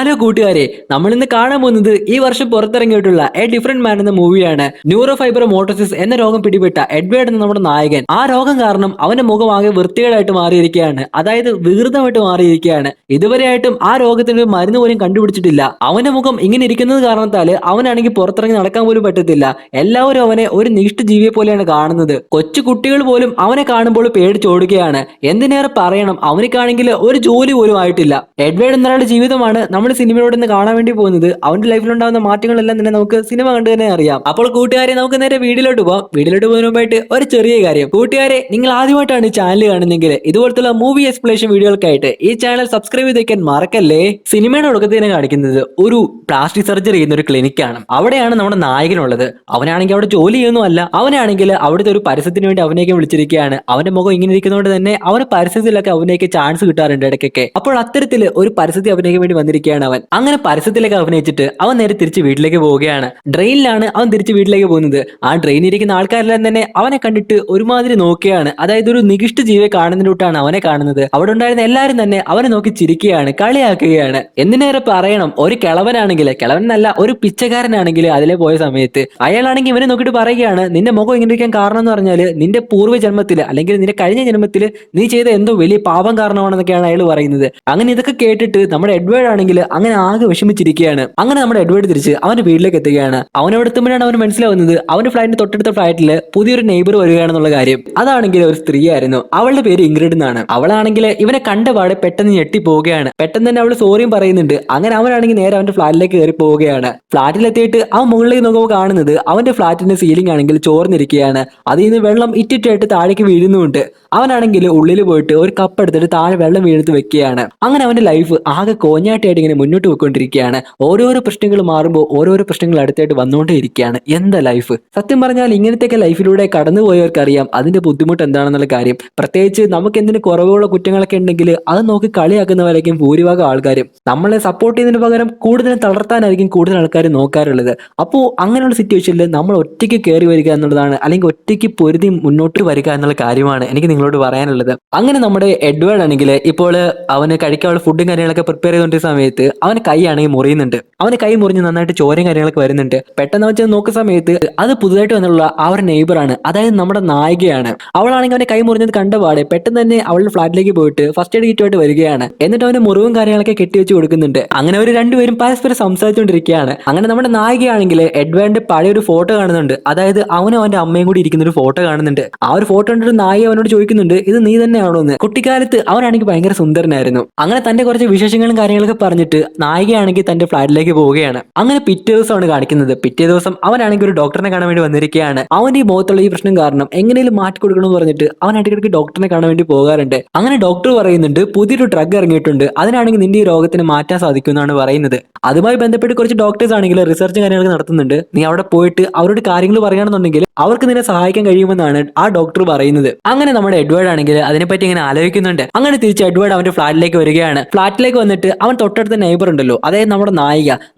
Hello കൂട്ടുകാരെ, നമ്മൾ ഇന്ന് കാണാൻ പോകുന്നത് ഈ വർഷം പുറത്തിറങ്ങിയിട്ടുള്ള എ ഡിഫറെന്റ് മാൻ എന്ന മൂവിയാണ്. ന്യൂറോ ഫൈബർ മോട്ടോസിസ് എന്ന രോഗം പിടിപെട്ട എഡ്വേർഡ് എന്ന നമ്മുടെ നായകൻ. ആ രോഗം കാരണം അവന്റെ മുഖം ആകെ വൃത്തികേടായിട്ട് മാറിയിരിക്കുകയാണ്. അതായത് വികൃതമായിട്ട് മാറിയിരിക്കുകയാണ്. ഇതുവരെയായിട്ടും ആ രോഗത്തിന് ഒരു മരുന്ന് പോലും കണ്ടുപിടിച്ചിട്ടില്ല. അവന്റെ മുഖം ഇങ്ങനെ ഇരിക്കുന്നത് കാരണത്താല് അവനാണെങ്കിൽ പുറത്തിറങ്ങി നടക്കാൻ പോലും പറ്റത്തില്ല. എല്ലാവരും അവനെ ഒരു നിഷ്ഠ ജീവിയെ പോലെയാണ് കാണുന്നത്. കൊച്ചു കുട്ടികൾ പോലും അവനെ കാണുമ്പോൾ പേടിച്ചോടുകയാണ്. എന്തിനേറെ പറയണം, അവനക്കാണെങ്കിൽ ഒരു ജോലി പോലും ആയിട്ടില്ല. എഡ്വേർഡ് എന്നൊരാളുടെ ജീവിതമാണ് നമ്മൾ സിനിമയോട് ഇന്ന് കാണാൻ വേണ്ടി പോകുന്നത്. അവന്റെ ലൈഫിലുണ്ടാകുന്ന മാറ്റങ്ങളെല്ലാം തന്നെ നമുക്ക് സിനിമ കണ്ടു തന്നെ അറിയാം. അപ്പോൾ കൂട്ടുകാരെ, നമുക്ക് നേരെ വീഡിയോയിലോട്ട് പോകാം. വീഡിയോയിലോട്ട് പോകുന്നതിന് മുമ്പായിട്ട് ഒരു ചെറിയ കാര്യം. കൂട്ടുകാരെ, നിങ്ങൾ ആദ്യമായിട്ടാണ് ഈ ചാനൽ കാണുന്നെങ്കിൽ ഇതുപോലത്തുള്ള മൂവി എക്സ്പ്ലേഷൻ വീഡിയോകൾക്കായിട്ട് ഈ ചാനൽ സബ്സ്ക്രൈബ് ചെയ്ത് വെക്കാൻ മറക്കല്ലേ. സിനിമയുടെ ഒടുക്കത്തിന് കാണിക്കുന്നത് ഒരു പ്ലാസ്റ്റിക് സർജറി ചെയ്യുന്ന ഒരു ക്ലിനിക്കാണ്. അവിടെയാണ് നമ്മുടെ നായകനുള്ളത്. അവനാണെങ്കിൽ അവിടെ ജോലി ചെയ്യുന്നതല്ല, അവനാണെങ്കിൽ അവിടുത്തെ ഒരു പരസ്യത്തിന് വേണ്ടി അവനേക്ക് വിളിച്ചിരിക്കുകയാണ്. അവന്റെ മുഖം ഇങ്ങനെ ഇരിക്കുന്നതുകൊണ്ട് തന്നെ അവന് പരസ്യത്തിലൊക്കെ അവനേക്ക് ചാൻസ് കിട്ടാറുണ്ട് ഇടയ്ക്കൊക്കെ. അപ്പോൾ അത്തരത്തിൽ ഒരു പരസ്യത്തിൽ അവനേക്ക് വേണ്ടി വന്നിരിക്കുകയാണ് അവൻ. അങ്ങനെ പരസ്യത്തിലേക്ക് അഭിനയിച്ചിട്ട് അവൻ നേരെ തിരിച്ച് വീട്ടിലേക്ക് പോവുകയാണ്. ട്രെയിനിലാണ് അവൻ തിരിച്ച് വീട്ടിലേക്ക് പോകുന്നത്. ആ ട്രെയിനിൽ ഇരിക്കുന്ന ആൾക്കാരെല്ലാം തന്നെ അവനെ കണ്ടിട്ട് ഒരുമാതിരി നോക്കുകയാണ്. അതായത് ഒരു നികിഷ്ട ജീവിയെ കാണുന്നതിലൂട്ടാണ് അവനെ കാണുന്നത്. അവിടെ ഉണ്ടായിരുന്ന എല്ലാവരും തന്നെ അവനെ നോക്കി ചിരിക്കുകയാണ്, കളിയാക്കുകയാണ്. എന്തിനേറെ പറയണം, ഒരു കിളവനാണെങ്കിൽ, കിളവനല്ല ഒരു പിച്ചക്കാരനാണെങ്കിൽ അതിലെ പോയ സമയത്ത് അയാളാണെങ്കിൽ ഇവനെ നോക്കിയിട്ട് പറയുകയാണ്, നിന്റെ മുഖം ഇങ്ങനെ ഇരിക്കാൻ കാരണം എന്ന് പറഞ്ഞാൽ നിന്റെ പൂർവ്വ ജന്മത്തിൽ അല്ലെങ്കിൽ നിന്റെ കഴിഞ്ഞ ജന്മത്തിൽ നീ ചെയ്ത എന്തോ വലിയ പാപം കാരണമാണെന്നൊക്കെയാണ് അയാൾ പറയുന്നത്. അങ്ങനെ ഇതൊക്കെ കേട്ടിട്ട് നമ്മുടെ എഡ്വേർഡ് ആണെങ്കിൽ അങ്ങനെ ആകെ വിഷമിച്ചിരിക്കുകയാണ്. അങ്ങനെ നമ്മുടെ എഡ്വേർഡ് തിരിച്ച് അവന്റെ വീട്ടിലേക്ക് എത്തുകയാണ്. അവനവിടെ എത്തുമ്പോഴാണ് അവന് മനസ്സിലാവുന്നത് അവന്റെ ഫ്ലൈറ്റിന്റെ തൊട്ടടുത്ത ഫ്ലൈറ്റിൽ പുതിയൊരു നെയ്ബർ വരികയാണെന്നുള്ള കാര്യം. അതാണെങ്കിൽ ഒരു സ്ത്രീയായിരുന്നു. അവളുടെ പേര് ഇംഗ്രിഡ് എന്നാണ്. അവളാണെങ്കിൽ ഇവനെ കണ്ടപാടെ പെട്ടെന്ന് ഞെട്ടി പോവുകയാണ്. പെട്ടെന്ന് തന്നെ അവൾ സോറിയും പറയുന്നുണ്ട്. അങ്ങനെ അവനാണെങ്കിൽ നേരെ അവന്റെ ഫ്ലാറ്റിലേക്ക് കയറി പോവുകയാണ്. ഫ്ലാറ്റിലെത്തിയിട്ട് അവൻ മുകളിലേക്ക് നോക്കുമ്പോൾ കാണുന്നത് അവന്റെ ഫ്ലാറ്റിന്റെ സീലിംഗ് ആണെങ്കിൽ ചോർന്നിരിക്കുകയാണ്. അതിൽ നിന്ന് വെള്ളം ഇറ്റിറ്റായിട്ട് താഴേക്ക് വീഴുന്നുമുണ്ട്. അവനാണെങ്കിൽ ഉള്ളിൽ പോയിട്ട് ഒരു കപ്പ് എടുത്തിട്ട് താഴെ വെള്ളം വീഴ്ത്ത് വെക്കുകയാണ്. അങ്ങനെ അവന്റെ ലൈഫ് ആകെ കോഞ്ഞാട്ടായിട്ട് ഇങ്ങനെ മുന്നോട്ട് പോയിക്കൊണ്ടിരിക്കുകയാണ്. ഓരോരോ പ്രശ്നങ്ങൾ മാറുമ്പോൾ ഓരോരോ പ്രശ്നങ്ങൾ അടുത്തായിട്ട് വന്നുകൊണ്ടേ ഇരിക്കുകയാണ്. എന്താ ലൈഫ്! സത്യം പറഞ്ഞാൽ ഇങ്ങനത്തെയൊക്കെ ലൈഫിലൂടെ കടന്നുപോയവർക്കറിയാം അതിന്റെ ബുദ്ധിമുട്ട് എന്താണെന്നുള്ള കാര്യം. പ്രത്യേകിച്ച് നമുക്ക് എന്തിന് കുറവുള്ള കുറ്റങ്ങളൊക്കെ ഉണ്ടെങ്കിൽ അത് നോക്കി കളിയാക്കുന്നവരായിരിക്കും ഭൂരിഭാഗം ആൾക്കാരും. നമ്മളെ സപ്പോർട്ട് ചെയ്യുന്നതിന് പകരം കൂടുതലും തളർത്താനായിരിക്കും കൂടുതൽ ആൾക്കാർ നോക്കാറുള്ളത്. അപ്പോൾ അങ്ങനെയുള്ള സിറ്റുവേഷനിൽ നമ്മൾ ഒറ്റയ്ക്ക് കയറി വരിക എന്നുള്ളതാണ്, അല്ലെങ്കിൽ ഒറ്റയ്ക്ക് പൊരുതി മുന്നോട്ട് വരിക എന്നുള്ള കാര്യമാണ് എനിക്ക് നിങ്ങളോട് പറയാനുള്ളത്. അങ്ങനെ നമ്മുടെ എഡ്വേർഡ് ആണെങ്കിൽ ഇപ്പോൾ അവന് കഴിക്കാനുള്ള ഫുഡും കാര്യങ്ങളൊക്കെ പ്രിപ്പയർ ചെയ്തുകൊണ്ടിരുന്ന സമയത്ത് അവന് കൈ ആണെങ്കിൽ മുറിയുന്നുണ്ട്. അവന് കൈ മുറിഞ്ഞ് നന്നായിട്ട് ചോരയും കാര്യങ്ങളൊക്കെ വരുന്നുണ്ട്. പെട്ടെന്ന് വെച്ച് നോക്കുന്ന സമയത്ത് അത് പുതുതായിട്ട് വന്നുള്ള ആ ഒരു നെയ്ബറാണ്, അതായത് നമ്മുടെ നായികയാണ്. അവളാണെങ്കിൽ അവന്റെ കൈ മുറിഞ്ഞത് കണ്ടപാടെ പെട്ടെന്ന് തന്നെ അവളുടെ ഫ്ലാറ്റിലേക്ക് പോയിട്ട് ഫസ്റ്റ് എയ്ഡ് കിറ്റുമായിട്ട് വരികയാണ്. എന്നിട്ട് അവന്റെ മുറിവും കാര്യങ്ങളൊക്കെ കെട്ടിവെച്ച് കൊടുക്കുന്നുണ്ട്. അങ്ങനെ അവർ രണ്ടുപേരും പരസ്പരം സംസാരിച്ചുകൊണ്ടിരിക്കുകയാണ്. അങ്ങനെ നമ്മുടെ നായികയാണെങ്കിൽ എഡ്വേർഡിന്റെ പഴയ ഒരു ഫോട്ടോ കാണുന്നുണ്ട്. അതായത് അവനും അവന്റെ അമ്മയും കൂടി ഇരിക്കുന്ന ഒരു ഫോട്ടോ കാണുന്നുണ്ട്. ആ ഒരു ഫോട്ടോ കണ്ടിട്ട് നായിക അവനോട് ചോദിക്കുന്നുണ്ട്, ഇത് നീ തന്നെയാണോ എന്ന്. കുട്ടിക്കാലത്ത് അവനാണെങ്കിൽ ഭയങ്കര സുന്ദരനായിരുന്നു. അങ്ങനെ തന്റെ കുറച്ച് വിശേഷങ്ങളും കാര്യങ്ങളൊക്കെ പറഞ്ഞിട്ട് നായികയാണെങ്കിൽ തന്റെ ഫ്ലാറ്റിലേക്ക് പോവുകയാണ്. അങ്ങനെ പിറ്റേ ദിവസമാണ് കാണിക്കുന്നത്. പിറ്റേ ദിവസം അവനാണെങ്കിൽ ഒരു ഡോക്ടറിനെ കാണാൻ വേണ്ടി വന്നിരിക്കുകയാണ്. അവന്റെ ഈ മുഖത്തുള്ള ഈ പ്രശ്നം കാരണം എങ്ങനെയും മാറ്റി കൊടുക്കണമെന്ന് പറഞ്ഞിട്ട് അവൻ ഇടയ്ക്കിടയ്ക്ക് ഡോക്ടറിനെ കാണാൻ വേണ്ടി പോകാറുണ്ട്. അങ്ങനെ ഡോക്ടർ പറയുന്നുണ്ട് പുതിയൊരു ഡ്രഗ് ഇറങ്ങിയിട്ടുണ്ട്, അതിനാണെങ്കിൽ നിന്റെ ഈ രോഗത്തിന് മാറ്റാൻ സാധിക്കും എന്നാണ് പറയുന്നത്. അതുമായി ബന്ധപ്പെട്ട് കുറച്ച് ഡോക്ടേഴ്സ് ആണെങ്കിൽ റിസർച്ച് കാര്യങ്ങളൊക്കെ നടത്തുന്നുണ്ട്. നീ അവിടെ പോയിട്ട് അവരോട് കാര്യങ്ങൾ പറയുകയാണെന്നുണ്ടെങ്കിൽ അവർക്ക് നിന്നെ സഹായിക്കാൻ കഴിയുമെന്നാണ് ആ ഡോക്ടർ പറയുന്നത്. അങ്ങനെ നമ്മുടെ എഡ്വേർഡ് ആണെങ്കിൽ അതിനെപ്പറ്റി ഇങ്ങനെ ആലോചിക്കുന്നുണ്ട്. അങ്ങനെ തിരിച്ച് എഡ്വേർഡ് അവന്റെ ഫ്ലാറ്റിലേക്ക് വരികയാണ്. ഫ്ലാറ്റിലേക്ക് വന്നിട്ട് അവൻ തൊട്ടടുത്ത നെയ്ബർ ഉണ്ടല്ലോ, അതായത് നമ്മുടെ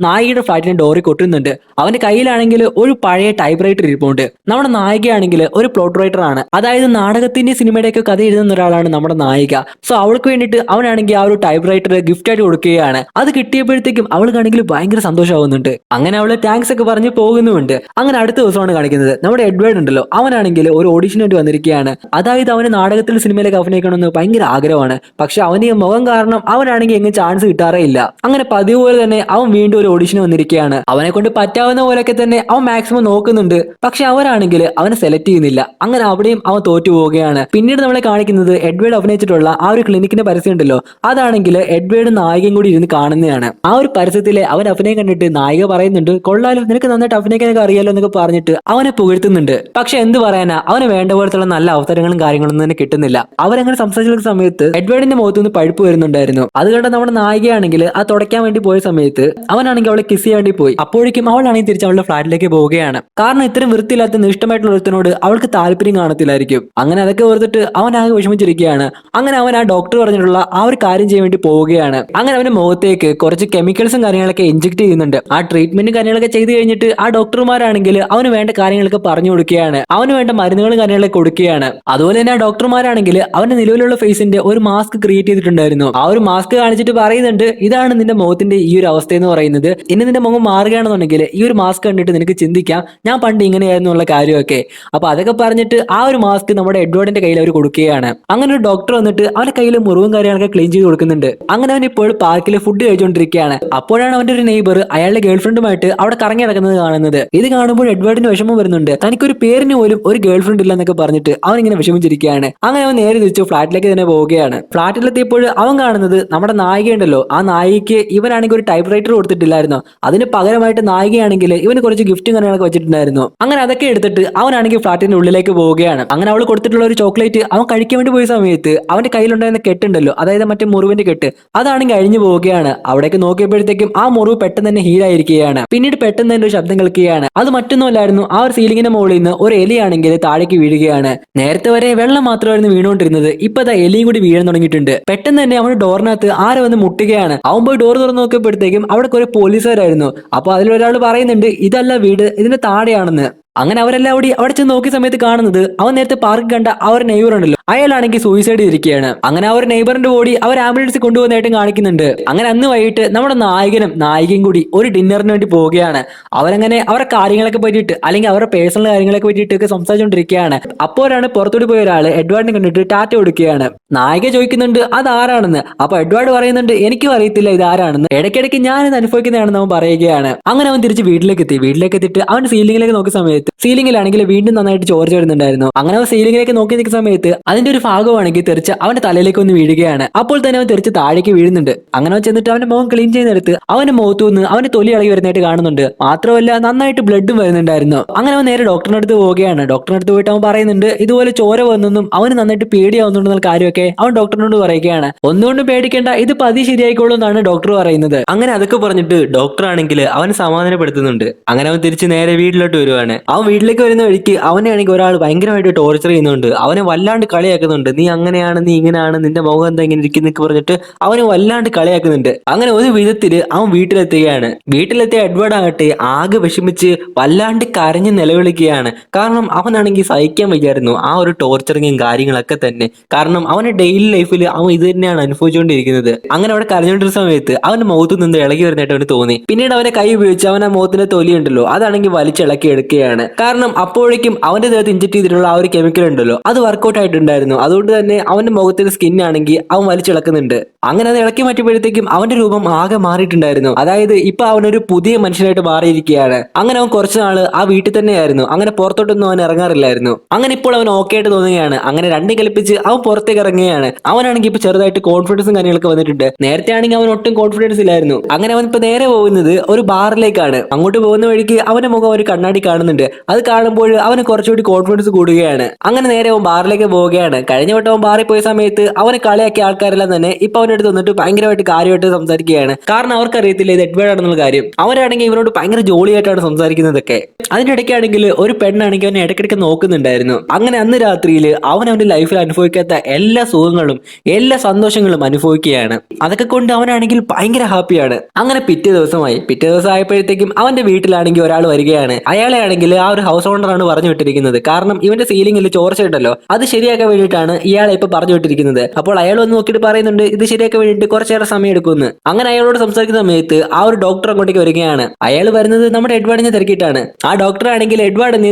നായികയുടെ ഫ്ലാറ്റിന്റെ ഡോറിൽ കൊട്ടുന്നുണ്ട്. അവന്റെ കയ്യിലാണെങ്കിൽ ഒരു പഴയ ടൈപ്പ് റൈറ്റർ ഇരിപ്പുണ്ട്. നമ്മുടെ നായികയാണെങ്കിൽ ഒരു പ്ലോട്ട് റൈറ്റർ ആണ്, അതായത് നാടകത്തിന്റെ സിനിമയുടെയൊക്കെ കഥ എഴുതുന്ന ഒരാളാണ് നമ്മുടെ നായിക. സോ അവൾക്ക് വേണ്ടിയിട്ട് അവനാണെങ്കിൽ ആ ഒരു ടൈപ്പ് റൈറ്റർ ഗിഫ്റ്റ് ആയിട്ട് കൊടുക്കുകയാണ്. അത് കിട്ടിയപ്പോഴത്തേക്കും അവൾക്കാണെങ്കിൽ ഭയങ്കര സന്തോഷമാവുന്നുണ്ട്. അങ്ങനെ അവള് താങ്ക്സ് ഒക്കെ പറഞ്ഞ് പോകുന്നുമുണ്ട്. അങ്ങനെ അടുത്ത ദിവസമാണ് കാണിക്കുന്നത് നമ്മുടെ എഡ്വേർഡ് ഉണ്ടല്ലോ, അവനാണെങ്കിൽ ഒരു ഓഡിഷന് വേണ്ടി വന്നിരിക്കുകയാണ്. അതായത് അവന് നാടകത്തിൽ സിനിമയിലേക്ക് അഭിനയിക്കണമെന്ന് ഭയങ്കര ആഗ്രഹമാണ്. പക്ഷെ അവന് ഈ മുഖം കാരണം അവനാണെങ്കിൽ എങ്ങനെ ചാൻസ് കിട്ടാറേ ഇല്ല. അങ്ങനെ പതിവ് പോലെ തന്നെ അവൻ വീണ്ടും ഒരു ഓഡിഷന് വന്നിരിക്കുകയാണ്. അവനെ കൊണ്ട് പറ്റാവുന്ന പോലെയൊക്കെ തന്നെ അവൻ മാക്സിമം നോക്കുന്നുണ്ട്. പക്ഷെ അവരാണെങ്കിൽ അവനെ സെലക്ട് ചെയ്യുന്നില്ല. അങ്ങനെ അവിടെയും അവൻ തോറ്റു പോവുകയാണ്. പിന്നീട് നമ്മളെ കാണിക്കുന്നത് എഡ്വേർഡ് അഭിനയിച്ചിട്ടുള്ള ആ ഒരു ക്ലിനിക്കിന്റെ പരസ്യം ഉണ്ടല്ലോ, അതാണെങ്കിൽ എഡ്വേർഡ് നായികയും കൂടി ഇരുന്ന് കാണുന്നതാണ്. ആ ഒരു പരസ്യത്തിലെ അവൻ അഭിനയം കണ്ടിട്ട് നായിക പറയുന്നുണ്ട്, കൊള്ളാലോ, നിനക്ക് നന്നായിട്ട് അഭിനയിക്കാനൊക്കെ അറിയാലോ എന്നൊക്കെ പറഞ്ഞിട്ട് അവനെ പുകഴ്ത്തുന്നുണ്ട്. പക്ഷെ എന്ത് പറയാനാ, അവന് വേണ്ട പോലത്തുള്ള നല്ല അവസരങ്ങളും കാര്യങ്ങളൊന്നും തന്നെ കിട്ടുന്നില്ല. അവരങ്ങനെ സംസാരിക്കുന്ന സമയത്ത് എഡ്വേർഡിന്റെ മുഖത്തുനിന്ന് പഴുപ്പ് വരുന്നുണ്ടായിരുന്നു. അത് കണ്ട നമ്മുടെ നായികയാണെങ്കിൽ ആ തുടയ്ക്കാൻ വേണ്ടി പോയ സമയത്ത് അവനാണെങ്കിൽ അവളെ കിസ് ചെയ്യാൻ വേണ്ടി പോയി. അപ്പോഴേക്കും അവളാണെങ്കിൽ തിരിച്ച് അവളുടെ ഫ്ലാറ്റിലേക്ക് പോവുകയാണ്. കാരണം ഇത്തരം വൃത്തിയില്ലാത്ത ഇഷ്ടമായിട്ടുള്ള ഒരുത്തനോട് അവൾക്ക് താല്പര്യം കാണത്തില്ലായിരിക്കും. അങ്ങനെ അതൊക്കെ ഓർത്തിട്ട് അവൻ ആകെ വിഷമിച്ചിരിക്കുകയാണ്. അങ്ങനെ അവൻ ആ ഡോക്ടർ പറഞ്ഞിട്ടുള്ള ആ ഒരു കാര്യം ചെയ്യാൻ വേണ്ടി പോവുകയാണ്. അങ്ങനെ അവന്റെ മുഖത്തേക്ക് കുറച്ച് കെമിക്കൽസും കാര്യങ്ങളൊക്കെ ഇഞ്ചെക്ട് ചെയ്യുന്നുണ്ട്. ആ ട്രീറ്റ്മെന്റും കാര്യങ്ങളൊക്കെ ചെയ്ത് കഴിഞ്ഞിട്ട് ആ ഡോക്ടർമാരാണെങ്കിൽ അവന് വേണ്ട കാര്യങ്ങളൊക്കെ പറഞ്ഞു കൊടുക്കുകയാണ്. അവന് വേണ്ട മരുന്നുകളും കാര്യങ്ങളൊക്കെ കൊടുക്കുകയാണ്. അതുപോലെ തന്നെ ആ ഡോക്ടർമാരാണെങ്കിൽ അവന്റെ നിലവിലുള്ള ഫേസിന്റെ ഒരു മാസ്ക് ക്രിയേറ്റ് ചെയ്തിട്ടുണ്ടായിരുന്നു. ആ ഒരു മാസ്ക് കാണിച്ചിട്ട് പറയുന്നുണ്ട്, ഇതാണ് ഇതാണ് നിന്റെ മുഖത്തിന്റെ ഈ ഒരു അവസ്ഥ എന്ന് പറയുന്നത്. ഇനി നിന്റെ മുഖം മാറുകയാണെന്നുണ്ടെങ്കിൽ ഈ ഒരു മാസ്ക് കണ്ടിട്ട് നിനക്ക് ചിന്തിക്കാം ഞാൻ പണ്ട് ഇങ്ങനെയായിരുന്നു എന്നുള്ള കാര്യമൊക്കെ. അപ്പൊ അതൊക്കെ പറഞ്ഞിട്ട് ആ ഒരു മാസ്ക് നമ്മുടെ എഡ്വേർഡിന്റെ കയ്യിൽ അവർ കൊടുക്കുകയാണ്. അങ്ങനെ ഒരു ഡോക്ടർ വന്നിട്ട് അവന്റെ കയ്യിൽ മുറിവും കാര്യങ്ങളൊക്കെ ക്ലീൻ ചെയ്ത് കൊടുക്കുന്നുണ്ട്. അങ്ങനെ അവൻ ഇപ്പോൾ പാർക്കിൽ ഫുഡ് കഴിച്ചുകൊണ്ടിരിക്കുകയാണ്. അപ്പോഴാണ് അവന്റെ ഒരു നെയ്ബർ അയാളുടെ ഗേൾഫ്രണ്ടുമായിട്ട് അവിടെ കറങ്ങി നടക്കുന്നത് കാണുന്നത്. ഇത് കാണുമ്പോൾ എഡ്വേർഡിന് വിഷമം വരുന്നുണ്ട്. തനിക്കൊരു പേരിന് പോലും ഒരു ഗേൾഫ്രണ്ട് ഇല്ല എന്നൊക്കെ പറഞ്ഞിട്ട് അവൻ ഇങ്ങനെ വിഷമിച്ചിരിക്കുകയാണ്. അങ്ങനെ അവൻ നേരെ തിരിച്ചു ഫ്ലാറ്റിലേക്ക് തന്നെ പോവുകയാണ്. ഫ്ലാറ്റിലെത്തിയപ്പോൾ അവൻ കാണുന്നത് നമ്മുടെ നായികയുണ്ടല്ലോ, ആ നായികയ്ക്ക് ഇവനാണെങ്കിൽ ഒരു ടൈപ്പ് റൈറ്റർ കൊടുത്തിട്ടില്ലായിരുന്നു. അതിന് പകരമായിട്ട് നായികയാണെങ്കിൽ ഇവന് കുറച്ച് ഗിഫ്റ്റും കാര്യങ്ങളൊക്കെ വെച്ചിട്ടുണ്ടായിരുന്നു. അങ്ങനെ അതൊക്കെ എടുത്തിട്ട് അവനാണെങ്കിൽ ഫ്ലാറ്റിന്റെ ഉള്ളിലേക്ക് പോവുകയാണ്. അങ്ങനെ അവൾ കൊടുത്തിട്ടുള്ള ഒരു ചോക്ലേറ്റ് അവൻ കഴിക്കാൻ വേണ്ടി പോയ സമയത്ത് അവന്റെ കയ്യിലുണ്ടായിരുന്ന കെട്ടുണ്ടല്ലോ, അതായത് മറ്റേ മുറിവിന്റെ കെട്ട്, അതാണെങ്കിൽ അഴിഞ്ഞു പോവുകയാണ്. അവിടേക്ക് നോക്കിയപ്പോഴത്തേക്കും ആ മുറിവ് പെട്ടെന്ന് തന്നെ ഹീലായിരിക്കുകയാണ്. പിന്നീട് പെട്ടെന്ന് തന്നെ ഒരു ശബ്ദം കേൾക്കുകയാണ്. അത് മറ്റൊന്നുമല്ലായിരുന്നു, ആ ഒരു സീലിംഗിന്റെ മുകളിൽ നിന്ന് ഒരു എലിയാണെങ്കിൽ താഴേക്ക് വീഴുകയാണ്. നേരത്തെ വരെ വെള്ളം മാത്രമായിരുന്നു വീണുകൊണ്ടിരുന്നത്, ഇപ്പൊ ദാ എലിയും കൂടി വീഴാൻ തുടങ്ങിയിട്ടുണ്ട്. പെട്ടെന്ന് തന്നെ അവന്റെ ഡോറിനകത്ത് ആരോ വന്ന് മുട്ടുകയാണ്. അവൻ പോയി ഡോർ തുറന്ന് നോക്കിയപ്പോഴത്തേക്കും അവിടെ കുറെ പോലീസുകാരായിരുന്നു. അപ്പൊ അതിലൊരാൾ പറയുന്നുണ്ട് ഇതല്ല വീട്, ഇതിന്റെ താഴെയാണെന്ന്. അങ്ങനെ അവരെല്ലാം അവിടെ ചെന്ന് നോക്കിയ സമയത്ത് കാണുന്നത് അവൻ നേരത്തെ പാർക്ക് കണ്ട ആ ഒരു നെയ്ബർ ഉണ്ടല്ലോ, അയാളാണെങ്കിൽ സൂയിസൈഡ് ചെയ്തിരിക്കുകയാണ്. അങ്ങനെ ആ ഒരു നെയ്ബറിന്റെ ബോഡി അവർ ആംബുലൻസിൽ കൊണ്ടുപോകുന്നതായിട്ടും കാണിക്കുന്നുണ്ട്. അങ്ങനെ അന്ന് വൈകിട്ട് നമ്മുടെ നായകനും നായികയും കൂടി ഒരു ഡിന്നറിന് വേണ്ടി പോവുകയാണ്. അവരങ്ങനെ അവരുടെ കാര്യങ്ങളൊക്കെ പറ്റിയിട്ട് അല്ലെങ്കിൽ അവരുടെ പേഴ്സണൽ കാര്യങ്ങളൊക്കെ പറ്റിയിട്ടൊക്കെ സംസാരിച്ചുകൊണ്ടിരിക്കുകയാണ്. അപ്പോഴാണ് പുറത്തോട്ട് പോയ ഒരാൾ എഡ്വാർഡിനെ കണ്ടിട്ട് ടാറ്റ കൊടുക്കുകയാണ്. നായിക ചോദിക്കുന്നുണ്ട് അത് ആരാണെന്ന്. അപ്പൊ എഡ്വാർഡ് പറയുന്നുണ്ട് എനിക്കും അറിയത്തില്ല ഇത് ആരാണെന്ന്, ഇടയ്ക്കിടയ്ക്ക് ഞാനിത് അനുഭവിക്കുന്നതാണെന്ന് അവൻ പറയുകയാണ്. അങ്ങനെ അവൻ തിരിച്ച് വീട്ടിലേക്ക് എത്തിയിട്ട് അവൻ സീലിംഗിലേക്ക് നോക്കിയ സമയത്ത് സീലിംഗിലാണെങ്കിൽ വീണ്ടും നന്നായിട്ട് ചോർച്ച വരുന്നുണ്ടായിരുന്നു. അങ്ങനെ അവൻ സീലിംഗിലേക്ക് നോക്കി നിൽക്കുന്ന സമയത്ത് അതിന്റെ ഒരു ഭാഗമാണെങ്കിൽ തെറിച്ച് അവന്റെ തലയിലേക്ക് ഒന്ന് വീഴുകയാണ്. അപ്പോൾ തന്നെ അവൻ തെറിച്ച് താഴേക്ക് വീഴുന്നുണ്ട്. അങ്ങനെ അവൻ ചെന്നിട്ട് അവന്റെ മുഖം ക്ലീൻ ചെയ്യുന്നിടത്ത് അവന്റെ മുഖത്തു നിന്ന് അവന്റെ തൊലി ഇളകി വരുന്നതായിട്ട് കാണുന്നുണ്ട്. മാത്രമല്ല നന്നായിട്ട് ബ്ലഡും വരുന്നുണ്ടായിരുന്നു. അങ്ങനെ അവൻ നേരെ ഡോക്ടറിന്റെ അടുത്ത് പോവുകയാണ്. ഡോക്ടറിന്റെ അടുത്ത് പോയിട്ട് അവൻ പറയുന്നുണ്ട് ഇതുപോലെ ചോര വന്നെന്നും അവന് നന്നായിട്ട് പേടിയാവുന്നുണ്ടെന്നുള്ള കാര്യമൊക്കെ അവൻ ഡോക്ടറിനോട് പറയുകയാണ്. ഒന്നുകൊണ്ടും പേടിക്കേണ്ട, ഇത് പതി ശരിയായിക്കോളൂ എന്നാണ് ഡോക്ടർ പറയുന്നത്. അങ്ങനെ അതൊക്കെ പറഞ്ഞിട്ട് ഡോക്ടർ ആണെങ്കിൽ അവനെ സമാധാനപ്പെടുത്തുന്നുണ്ട്. അങ്ങനെ അവൻ തിരിച്ച് നേരെ വീട്ടിലോട്ട് വരുവാണ്. അവൻ വീട്ടിലേക്ക് വരുന്ന വഴിക്ക് അവനെ ആണെങ്കിൽ ഒരാൾ ഭയങ്കരമായിട്ട് ടോർച്ചർ ചെയ്യുന്നുണ്ട്. അവനെ വല്ലാണ്ട് കളിയാക്കുന്നുണ്ട്. നീ അങ്ങനെയാണ്, നീ ഇങ്ങനെയാണ്, നിന്റെ മുഖം എന്താ ഇങ്ങനെ ഇരിക്കുന്നൊക്കെ പറഞ്ഞിട്ട് അവനെ വല്ലാണ്ട് കളിയാക്കുന്നുണ്ട്. അങ്ങനെ ഒരു വിധത്തില് അവൻ വീട്ടിലെത്തുകയാണ്. വീട്ടിലെത്തിയ എഡ്വേർഡ് ആകട്ടെ ആകെ വിഷമിച്ച് വല്ലാണ്ട് കരഞ്ഞ് നിലവിളിക്കുകയാണ്. കാരണം അവനാണെങ്കിൽ സഹിക്കാൻ വയ്യായിരുന്നു ആ ഒരു ടോർച്ചറിങ്ങും കാര്യങ്ങളൊക്കെ തന്നെ. കാരണം അവന്റെ ഡെയിലി ലൈഫിൽ അവൻ ഇത് തന്നെയാണ് അനുഭവിച്ചുകൊണ്ടിരിക്കുന്നത്. അങ്ങനെ അവിടെ കരഞ്ഞുകൊണ്ടിരുന്ന സമയത്ത് അവന്റെ മുഖത്ത് നിന്ന് ഇളകി വരുന്നതായിട്ട് അവന് തോന്നി. പിന്നീട് അവന്റെ കൈ ഉപയോഗിച്ച് അവൻ ആ മുഖത്തിന്റെ തൊലി ഉണ്ടല്ലോ അതാണെങ്കിൽ വലിച്ചിളക്കി എടുക്കുകയാണ്. കാരണം അപ്പോഴേക്കും അവന്റെ ദേഹത്ത് ഇഞ്ചക്ട് ചെയ്തിട്ടുള്ള ആ ഒരു കെമിക്കൽ ഉണ്ടല്ലോ അത് വർക്കൗട്ട് ആയിട്ടുണ്ടായിരുന്നു. അതുകൊണ്ട് തന്നെ അവന്റെ മുഖത്തിന്റെ സ്കിൻ ആണെങ്കിൽ അവൻ വലിച്ചിളക്കുന്നുണ്ട്. അങ്ങനെ അത് ഇളക്കി മാറ്റിയപ്പോഴത്തേക്കും അവന്റെ രൂപം ആകെ മാറിയിട്ടുണ്ടായിരുന്നു. അതായത് ഇപ്പൊ അവനൊരു പുതിയ മനുഷ്യനായിട്ട് മാറിയിരിക്കുകയാണ്. അങ്ങനെ അവൻ കുറച്ചു നാള് ആ വീട്ടിൽ തന്നെയായിരുന്നു. അങ്ങനെ പുറത്തോട്ടൊന്നും അവൻ ഇറങ്ങാറില്ലായിരുന്നു. അങ്ങനെ ഇപ്പോൾ അവൻ ഓക്കെ ആയിട്ട് തോന്നുകയാണ്. അങ്ങനെ രണ്ടും കൽപ്പിച്ച് അവൻ പുറത്തേക്ക് ഇറങ്ങുകയാണ്. അവനാണെങ്കിൽ ഇപ്പൊ ചെറുതായിട്ട് കോൺഫിഡൻസും കാര്യങ്ങളൊക്കെ വന്നിട്ടുണ്ട്. നേരത്തെ ആണെങ്കിൽ അവൻ ഒട്ടും കോൺഫിഡൻസ് ഇല്ലായിരുന്നു. അങ്ങനെ അവൻ ഇപ്പൊ നേരെ പോകുന്നത് ഒരു ബാറിലേക്കാണ്. അങ്ങോട്ട് പോകുന്ന വഴിക്ക് അവന്റെ മുഖം ഒരു കണ്ണാടി കാണുന്നുണ്ട്. അത് കാണുമ്പോൾ അവന് കുറച്ചുകൂടി കോൺഫിഡൻസ് കൂടുകയാണ്. അങ്ങനെ നേരെ അവൻ ബാറിലേക്ക് പോവുകയാണ്. കഴിഞ്ഞ വട്ടം അവൻ ബാറിൽ പോയ സമയത്ത് അവനെ കളിയാക്കിയ ആൾക്കാരെല്ലാം തന്നെ ഇപ്പൊ അവന്റെ അടുത്ത് വന്നിട്ട് ഭയങ്കരമായിട്ട് കാര്യമായിട്ട് സംസാരിക്കുകയാണ്. കാരണം അവർക്കറിയത്തില്ല ഇത് എഡ്വേർഡ് ആണെന്നുള്ള കാര്യം. അവരാണെങ്കിൽ ഇവനോട് ഭയങ്കര ജോളിയായിട്ടാണ് സംസാരിക്കുന്നതൊക്കെ. അതിന്റെ ഇടയ്ക്കാണെങ്കിൽ ഒരു പെണ്ണാണെങ്കിൽ അവനെ ഇടയ്ക്കിടയ്ക്ക് നോക്കുന്നുണ്ടായിരുന്നു. അങ്ങനെ അന്ന് രാത്രിയിൽ അവൻ അവന്റെ ലൈഫിൽ അനുഭവിക്കാത്ത എല്ലാ സുഖങ്ങളും എല്ലാ സന്തോഷങ്ങളും അനുഭവിക്കുകയാണ്. അതൊക്കെ കൊണ്ട് അവനാണെങ്കിൽ ഭയങ്കര ഹാപ്പിയാണ്. അങ്ങനെ പിറ്റേ ദിവസം ആയപ്പോഴത്തേക്കും അവന്റെ വീട്ടിലാണെങ്കിൽ ഒരാൾ വരികയാണ്. അയാളെ ആണെങ്കിൽ ആ ഒരു ഹൗസ് ഓണറാണ് പറഞ്ഞു വിട്ടിരിക്കുന്നത്. കാരണം ഇവന്റെ സീലിംഗിൽ ചോർച്ച ഉണ്ടല്ലോ അത് ശരിയാക്കാൻ വേണ്ടിയിട്ടാണ് ഇയാളെ ഇപ്പൊ പറഞ്ഞു വിട്ടിരിക്കുന്നത്. അപ്പോൾ അയാൾ ഒന്ന് നോക്കിയിട്ട് പറയുന്നുണ്ട് ഇത് ശരിയാക്കാൻ വേണ്ടിയിട്ട് കുറച്ചേറെ സമയം എടുക്കുമെന്ന്. അങ്ങനെ അയാളോട് സംസാരിക്കുന്ന സമയത്ത് ആ ഒരു ഡോക്ടർ അങ്ങോട്ടേക്ക് വരികയാണ്. അയാൾ വരുന്നത് നമ്മുടെ എഡ്വേർഡിനെ തിരക്കിയിട്ടാണ്. ആ ഡോക്ടർ ആണെങ്കിൽ എഡ്വേർഡിന്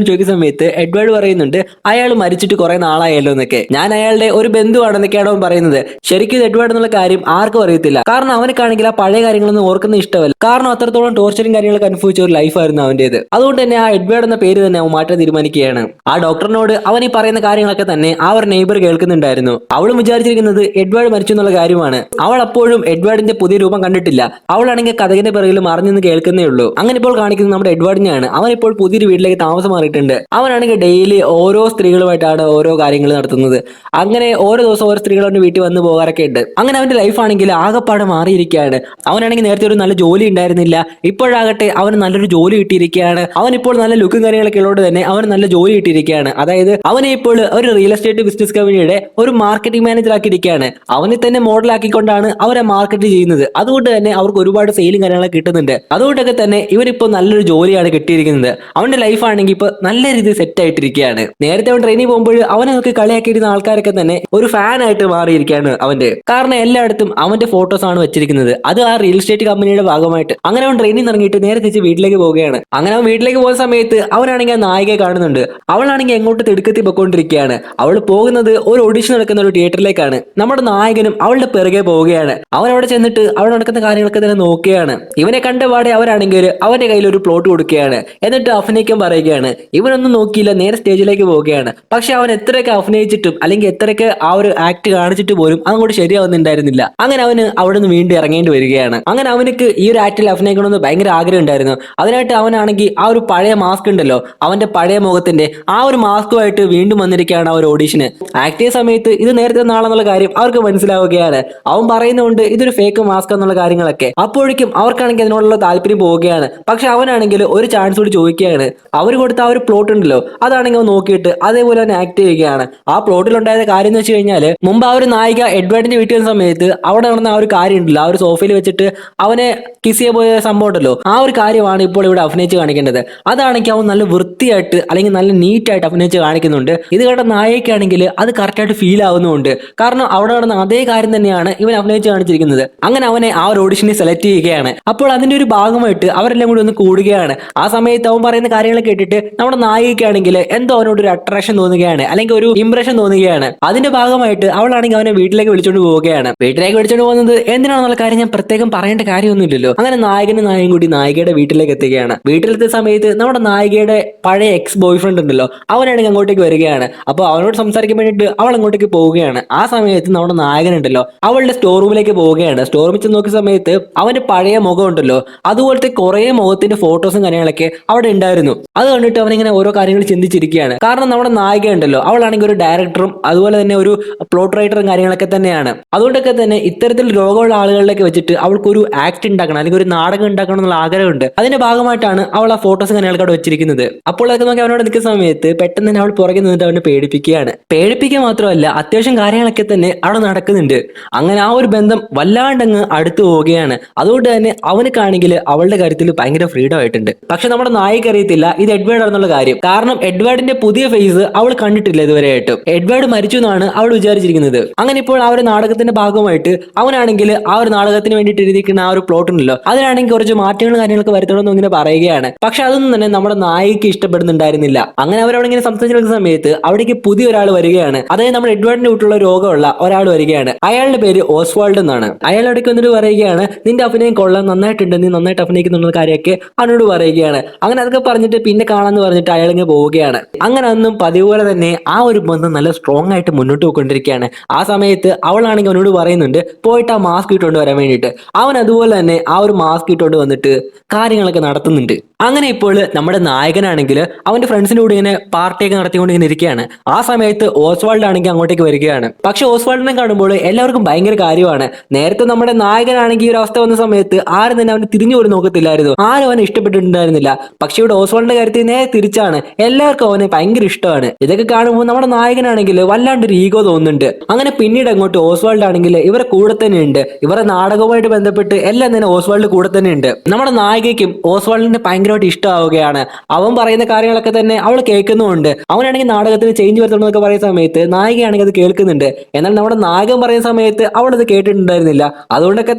ചോദിക്കുന്ന സമയത്ത് എഡ്വേർഡ് പറയുന്നുണ്ട് അയാൾ മരിച്ചിട്ട് കുറെ നാളായല്ലോ എന്നൊക്കെ. ഞാൻ അയാളുടെ ഒരു ബന്ധുവാണെന്നൊക്കെയാണ് അവൻ പറയുന്നത്. ശരിക്കും ഇത് എഡ്വേർഡ് എന്നുള്ള കാര്യം ആർക്കും അറിയത്തില്ല. കാരണം അവനക്കാണെങ്കിൽ ആ പഴയ കാര്യങ്ങളൊന്നും ഓർക്കുന്ന ഇഷ്ടമല്ല. കാരണം അത്രത്തോളം ടോർച്ചറും കാര്യങ്ങളൊക്കെ അനുഭവിച്ച ഒരു ലൈഫായിരുന്നു അവന്റേത്. അതുകൊണ്ട് തന്നെ ആ എഡ്വേർഡ് എന്ന പേര് തന്നെ അവൻ മാറ്റാൻ തീരുമാനിക്കുകയാണ്. ആ ഡോക്ടറിനോട് അവൻ ഈ പറയുന്ന കാര്യങ്ങളൊക്കെ തന്നെ ആ ഒരു നെയ്ബർ കേൾക്കുന്നുണ്ടായിരുന്നു. അവളും വിചാരിച്ചിരിക്കുന്നത് എഡ്വേർഡ് മരിച്ചു എന്നുള്ള കാര്യമാണ്. അവൾ അപ്പോഴും എഡ്വേർഡിന്റെ പുതിയ രൂപം കണ്ടിട്ടില്ല. അവളാണെങ്കിൽ കഥകിന്റെ പിറകിൽ മറിഞ്ഞെന്ന് കേൾക്കുന്നേ ഉള്ളൂ. അങ്ങനെ ഇപ്പോൾ കാണിക്കുന്നത് നമ്മുടെ എഡ്വേർഡിനെയാണ്. അവൻ ഇപ്പോൾ പുതിയൊരു വീട്ടിലേക്ക് താമസം മാറിയിട്ടുണ്ട്. അവനാണെങ്കിൽ ഡെയിലി ഓരോ സ്ത്രീകളുമായിട്ടാണ് ഓരോ കാര്യങ്ങൾ നടത്തുന്നത്. അങ്ങനെ ഓരോ ദിവസം ഓരോ സ്ത്രീകൾ അവന്റെ വീട്ടിൽ വന്ന് പോകാറൊക്കെ ഉണ്ട്. അങ്ങനെ അവന്റെ ലൈഫ് ആണെങ്കിൽ ആകെപ്പാടെ മാറിയിരിക്കുകയാണ്. അവനാണെങ്കിൽ നേരത്തെ ഒരു നല്ല ജോലി ഉണ്ടായിരുന്നില്ല. ഇപ്പോഴാകട്ടെ അവന് നല്ലൊരു ജോലി കിട്ടിയിരിക്കുകയാണ്. അവൻ ഇപ്പോൾ നല്ല ലുക്കും കാര്യങ്ങളൊക്കെ ഉള്ളതുകൊണ്ട് തന്നെ അവന് നല്ല ജോലി കിട്ടിയിരിക്കുകയാണ്. അതായത് അവനെ ഇപ്പോൾ ഒരു റിയൽ എസ്റ്റേറ്റ് ബിസിനസ് കമ്പനിയുടെ ഒരു മാർക്കറ്റിംഗ് മാനേജർ ആക്കിയിരിക്കുകയാണ്. അവനെ തന്നെ മോഡലാക്കിക്കൊണ്ടാണ് അവരെ മാർക്കറ്റ് ചെയ്യുന്നത്. അതുകൊണ്ട് തന്നെ അവർക്ക് ഒരുപാട് സെയിലും കാര്യങ്ങളൊക്കെ കിട്ടുന്നുണ്ട്. അതുകൊണ്ടൊക്കെ തന്നെ ഇവനിപ്പോ നല്ലൊരു ജോലിയാണ് കിട്ടിയിരിക്കുന്നത്. അവന്റെ ലൈഫ് ആണെങ്കിൽ ഇപ്പൊ നല്ല രീതിയിൽ സെറ്റ് ആയിട്ടിരിക്കുകയാണ്. നേരത്തെ അവൻ ട്രെയിനിൽ പോകുമ്പോൾ അവനെ നോക്കി കളിയാക്കിയിരുന്ന ആൾക്കാരൊക്കെ തന്നെ ഒരു ഫാൻ ആയിട്ട് മാറിയിരിക്കുകയാണ് അവന്റെ. കാരണം എല്ലായിടത്തും അവന്റെ ഫോട്ടോസ് ആണ് വെച്ചിരിക്കുന്നത്. അത് ആ റിയൽ എസ്റ്റേറ്റ് കമ്പനിയുടെ ഭാഗമായിട്ട്. അങ്ങനെ അവൻ ട്രെയിനിൽ ഇറങ്ങിയിട്ട് നേരെ തിരിച്ച് വീട്ടിലേക്ക് പോവുകയാണ്. അങ്ങനെ അവൻ വീട്ടിലേക്ക് പോകുന്ന സമയത്ത് അവനാണെങ്കിൽ ആ നായികയെ കാണുന്നുണ്ട്. അവളാണെങ്കിൽ എങ്ങോട്ട് തിടുക്കത്തി പൊക്കോണ്ടിരിക്കുകയാണ്. അവൾ പോകുന്നത് ഒരു ഓഡിഷൻ നടക്കുന്ന ഒരു തിയേറ്ററിലേക്കാണ്. നമ്മുടെ നായകനും അവളുടെ പിറകെ പോവുകയാണ്. അവൻ അവിടെ ചെന്നിട്ട് അവിടെ നടക്കുന്ന കാര്യങ്ങളൊക്കെ തന്നെ നോക്കുകയാണ്. ഇവനെ കണ്ടപാടെ അവരാണെങ്കിൽ അവന്റെ കയ്യിൽ ഒരു പ്ലോട്ട് കൊടുക്കുകയാണ്. എന്നിട്ട് അഭിനയിക്കാൻ പറയുകയാണ്. ഇവനൊന്നും നോക്കിയില്ല, നേരെ സ്റ്റേജിലേക്ക് പോവുകയാണ്. പക്ഷെ അവൻ എത്രയൊക്കെ അഭിനയിച്ചിട്ടും അല്ലെങ്കിൽ എത്രയൊക്കെ ആ ഒരു ആക്ട് കാണിച്ചിട്ട് പോലും അങ്ങോട്ട് ശരിയാവുന്നുണ്ടായിരുന്നില്ല. അങ്ങനെ അവന് അവിടെ നിന്ന് വീണ്ടും ഇറങ്ങേണ്ടി വരികയാണ്. അങ്ങനെ അവനക്ക് ഈ ഒരു ആക്ടിൽ അഭിനയിക്കണമെന്ന് ഭയങ്കര ആഗ്രഹം ഉണ്ടായിരുന്നു. അതിനായിട്ട് അവനാണെങ്കിൽ ആ ഒരു പഴയ മാസ്ക് ഉണ്ടല്ലോ, അവന്റെ പഴയ മുഖത്തിന്റെ ആ ഒരു മാസ്കുമായിട്ട് വീണ്ടും വന്നിരിക്കുകയാണ് ആ ഒരു ഓഡീഷന്. ആക്ട് ചെയ്യുന്ന സമയത്ത് ഇത് നേരത്തെ നാളെന്നുള്ള കാര്യം അവർക്ക് മനസ്സിലാവുകയാണ്. അവൻ പറയുന്നുണ്ട് ഇതൊരു ഫേക്ക് മാസ്ക് എന്നുള്ള കാര്യങ്ങളൊക്കെ. അപ്പോഴേക്കും അവർക്കാണെങ്കിൽ അതിനോടുള്ള താല്പര്യം പോവുകയാണ്. പക്ഷെ അവനാണെങ്കിൽ ഒരു ചാൻസ് കൂടി ചോദിക്കുകയാണ്. അവർ കൊടുത്ത ആ ഒരു പ്ലോട്ട് ഉണ്ടല്ലോ, അതാണെങ്കിൽ അവൻ നോക്കിയിട്ട് അതേപോലെ അവൻ ആക്ട് ചെയ്യുകയാണ്. ആ പ്ലോട്ടിൽ ഉണ്ടായ കാര്യം എന്ന് വെച്ച് കഴിഞ്ഞാൽ, മുമ്പ് ആ ഒരു നായിക എഡ്വേർഡിന്റെ വീട്ടിൽ വന്ന സമയത്ത് അവിടെ നടന്ന ആ ഒരു കാര്യം ഉണ്ടല്ലോ, ആ ഒരു സോഫയിൽ വെച്ചിട്ട് അവനെ കിസ് ചെയ്യാൻ പോയ സംഭവം ഉണ്ടല്ലോ, ആ ഒരു കാര്യമാണ് ഇപ്പോൾ ഇവിടെ അഭിനയിച്ച് കാണിക്കേണ്ടത്. അതാണെങ്കിൽ അവൻ നല്ല വൃത്തിയായിട്ട് അല്ലെങ്കിൽ നല്ല നീറ്റായിട്ട് അഭിനയിച്ച് കാണിക്കുന്നുണ്ട്. ഇത് കണ്ട നായികയാണെങ്കിൽ അത് കറക്റ്റായിട്ട് ഫീൽ ആവുന്നുണ്ട്. കാരണം അവിടെ നടന്ന അതേ കാര്യം തന്നെയാണ് ഇവൻ അഭിനയിച്ച് കാണിച്ചിരിക്കുന്നത്. അങ്ങനെ അവനെ ആ ഒരു ഓഡിഷനിൽ സെലക്ട് ചെയ്യുകയാണ്. അപ്പോൾ അതിന്റെ ഒരു ഭാഗമായിട്ട് അവരെല്ലാം കൂടി ഒന്ന് കൂടുകയാണ്. ആ സമയത്ത് അവൻ പറയുന്ന കാര്യങ്ങൾ കേട്ടിട്ട് നമ്മുടെ നായികയ്ക്കാണെങ്കിൽ എന്തോ അവനോട് ഒരു അട്രാക്ഷൻ തോന്നുകയാണ്, അല്ലെങ്കിൽ ഒരു ഇംപ്രഷൻ തോന്നുകയാണ്. അതിന്റെ ഭാഗമായിട്ട് അവളാണെങ്കിൽ അവനെ വീട്ടിലേക്ക് വിളിച്ചുകൊണ്ട് പോവുകയാണ്. വീട്ടിലേക്ക് വിളിച്ചുകൊണ്ട് പോകുന്നത് എന്തിനാണെന്നുള്ള കാര്യം ഞാൻ പ്രത്യേകം പറയേണ്ട കാര്യമൊന്നുമില്ലല്ലോ. അങ്ങനെ നായകനും നായകനും കൂടി നായികയുടെ വീട്ടിലേക്ക് എത്തുകയാണ്. വീട്ടിലെത്തിയ സമയത്ത് നമ്മുടെ നായികയുടെ പഴയ എക്സ് ബോയ് ഫ്രണ്ട് ഉണ്ടല്ലോ, അവനാണെങ്കിൽ അങ്ങോട്ടേക്ക് വരികയാണ്. അപ്പോൾ അവനോട് സംസാരിക്കാൻ വേണ്ടിയിട്ട് അവൾ അങ്ങോട്ടേക്ക് പോവുകയാണ്. ആ സമയത്ത് നമ്മുടെ നായകൻ ഉണ്ടല്ലോ അവളുടെ സ്റ്റോർ റൂമിലേക്ക് പോവുകയാണ്. സ്റ്റോർ റൂമിൽ ചെന്ന് നോക്കിയ സമയത്ത് അവന്റെ പഴയ മുഖം ഉണ്ടല്ലോ, അതുപോലത്തെ കുറെ മുഖത്തിന്റെ ഫോട്ടോസും കാര്യങ്ങളൊക്കെ അവിടെ ഉണ്ടായിരുന്നു. അത് കണ്ടിട്ട് അവനിങ്ങനെ ഓരോ കാര്യങ്ങൾ ചിന്തിച്ചിരിക്കുകയാണ്. കാരണം നമ്മുടെ നായിക ഉണ്ടല്ലോ അവളാണെങ്കിൽ ഒരു ഡയറക്ടറും അതുപോലെ തന്നെ ഒരു പ്ലോട്ട് റൈറ്ററും കാര്യങ്ങളൊക്കെ തന്നെയാണ്. അതുകൊണ്ടൊക്കെ തന്നെ ഇത്തരത്തിൽ രോഗമുള്ള ആളുകളിലേക്ക് വെച്ചിട്ട് അവൾക്കൊരു ആക്ട് ഉണ്ടാക്കണം അല്ലെങ്കിൽ ഒരു നാടകം ഉണ്ടാക്കണം എന്നുള്ള ആഗ്രഹമുണ്ട്. അതിന്റെ ഭാഗമായിട്ടാണ് അവൾ ആ ഫോട്ടോസും കാര്യങ്ങളൊക്കെ അവിടെ വെച്ചിരിക്കുന്നത്. അപ്പോൾ അതൊക്കെ നോക്കി അവനോട് നിൽക്കുന്ന സമയത്ത് പെട്ടെന്ന് തന്നെ അവൾ പുറകെ നിന്നിട്ട് അവനെ പേടിപ്പിക്കുകയാണ്. പേടിപ്പിക്കുക മാത്രമല്ല, അത്യാവശ്യം കാര്യങ്ങളൊക്കെ തന്നെ അവിടെ നടക്കുന്നുണ്ട്. അങ്ങനെ ആ ഒരു ബന്ധം വല്ലാണ്ടങ്ങ് അടുത്തു പോവുകയാണ്. അതുകൊണ്ട് തന്നെ അവനക്കാണെങ്കിൽ അവളുടെ കാര്യത്തിൽ ഭയങ്കര ഫ്രീഡം ആയിട്ടുണ്ട്. പക്ഷെ നമ്മുടെ നായിക അറിയത്തില്ല ഇത് എഡ്വേർഡ് ആണെന്നുള്ള കാര്യം. കാരണം എഡ്വേർഡിന്റെ പുതിയ ഫേസ് അവൾ കണ്ടിട്ടില്ല ഇതുവരെയായിട്ടും. എഡ്വേർഡ് മരിച്ചു എന്നാണ് അവൾ വിചാരിച്ചിരിക്കുന്നത്. അങ്ങനെ ഇപ്പോൾ ആ ഒരു നാടകത്തിന്റെ ഭാഗമായിട്ട് അവനാണെങ്കിൽ ആ ഒരു നാടകത്തിന് വേണ്ടിയിട്ട് എഴുതിയിരിക്കുന്ന ആ ഒരു പ്ലോട്ട് ഉണ്ടല്ലോ, അതിനാണെങ്കിൽ കുറച്ച് മാറ്റങ്ങളും കാര്യങ്ങളൊക്കെ വരുത്തണമെന്ന് ഇങ്ങനെ പറയുകയാണ്. പക്ഷെ അതൊന്നും തന്നെ നമ്മുടെ നായികക്ക് ഇഷ്ടപ്പെടുന്നുണ്ടായിരുന്നില്ല. അങ്ങനെ അവരവിടെ ഇങ്ങനെ സംസാരിച്ചിരിക്കുന്ന സമയത്ത് അവിടേക്ക് പുതിയ ഒരാൾ വരികയാണ്. അതായത് നമ്മുടെ എഡ്വേർഡിന്റെ വീട്ടിലുള്ള രോഗമുള്ള ഒരാൾ വരികയാണ്. അയാളുടെ പേര് ഓസ്വാൾഡ് എന്നാണ്. അയാൾ അവിടേക്ക് വന്നിട്ട് പറയുകയാണ് നിന്റെ അഭിനയം കൊള്ളാൻ നന്നായിട്ടുണ്ട്, നീ നന്നായിട്ട് അഭിനയിക്കുന്നുള്ള കാര്യമൊക്കെ അവനോട് പറയുകയാണ്. അങ്ങനെ അതൊക്കെ പറഞ്ഞിട്ട് പിന്നെ കാണാന്ന് പറഞ്ഞിട്ട് അയാൾ ഇങ്ങനെ പോവുകയാണ്. അങ്ങനെ അന്നും പതിവ് പോലെ തന്നെ ആ ഒരു ബന്ധം നല്ല സ്ട്രോങ് ആയിട്ട് മുന്നോട്ട് പോയിക്കൊണ്ടിരിക്കുകയാണ്. ആ സമയത്ത് അവളാണെങ്കിൽ അവനോട് പറയുന്നുണ്ട് പോയിട്ട് ആ മാസ്ക് ഇട്ടുകൊണ്ട് വരാൻ വേണ്ടിയിട്ട്. അവൻ അതുപോലെ തന്നെ ആ ഒരു മാസ്ക് ഇട്ടുകൊണ്ട് വന്നിട്ട് കാര്യങ്ങളൊക്കെ നടത്തുന്നുണ്ട്. അങ്ങനെ ഇപ്പോൾ നമ്മുടെ നായകനാണെങ്കിൽ അവന്റെ ഫ്രണ്ട്സിന്റെ കൂടെ ഇങ്ങനെ പാർട്ടിയൊക്കെ നടത്തിക്കൊണ്ട് ഇങ്ങനെ ഇരിക്കുകയാണ്. ആ സമയത്ത് ഓസ്വാൾഡ് ആണെങ്കിൽ അങ്ങോട്ടേക്ക് വരികയാണ്. പക്ഷെ ഓസ്വാൾഡിനെ കാണുമ്പോൾ എല്ലാവർക്കും ഭയങ്കര കാര്യമാണ്. നേരത്തെ നമ്മുടെ നായകനാണെങ്കിൽ ഈ ഒരു അവസ്ഥ വന്ന സമയത്ത് ആരും തന്നെ അവന് തിരിഞ്ഞു പോലും നോക്കത്തില്ലായിരുന്നു. ആരും അവനെ ഇഷ്ടപ്പെട്ടിട്ടുണ്ടായിരുന്നില്ല. പക്ഷെ ഇവിടെ ഓസ്വാൾഡിന്റെ കാര്യത്തിൽ നേരെ തിരിച്ചാണ്. എല്ലാവർക്കും അവനെ ഭയങ്കര ഇഷ്ടമാണ്. ഇതൊക്കെ കാണുമ്പോൾ നമ്മുടെ നായകനാണെങ്കിൽ വല്ലാണ്ടൊരു ഈഗോ തോന്നുന്നുണ്ട്. അങ്ങനെ പിന്നീട് അങ്ങോട്ട് ഓസ്വാൾഡ് ആണെങ്കിൽ ഇവരെ കൂടെ തന്നെ ഉണ്ട്. ഇവരെ നാടകവുമായിട്ട് ബന്ധപ്പെട്ട് എല്ലാം തന്നെ ഓസ്വാൾഡ് കൂടെ തന്നെ ഉണ്ട്. നമ്മുടെ നായികയ്ക്കും ഓസ്വാൾഡിനെ ഭയങ്കരമായിട്ട് ഇഷ്ടമാവുകയാണ്. അവൻ പറയുന്ന കാര്യങ്ങളൊക്കെ തന്നെ അവൾ കേൾക്കുന്നുമുണ്ട്. അവനാണെങ്കിൽ നാടകത്തിന് ചേഞ്ച് വരുത്തണമെന്നൊക്കെ പറയുന്ന സമയത്ത് നായികയാണെങ്കിൽ അത് കേൾക്കുന്നുണ്ട്. എന്നാൽ നമ്മുടെ നായകൻ പറയുന്ന സമയത്ത് അവൾ അത് കേട്ടിട്ടുണ്ടായിരുന്നില്ല. അതുകൊണ്ടൊക്കെ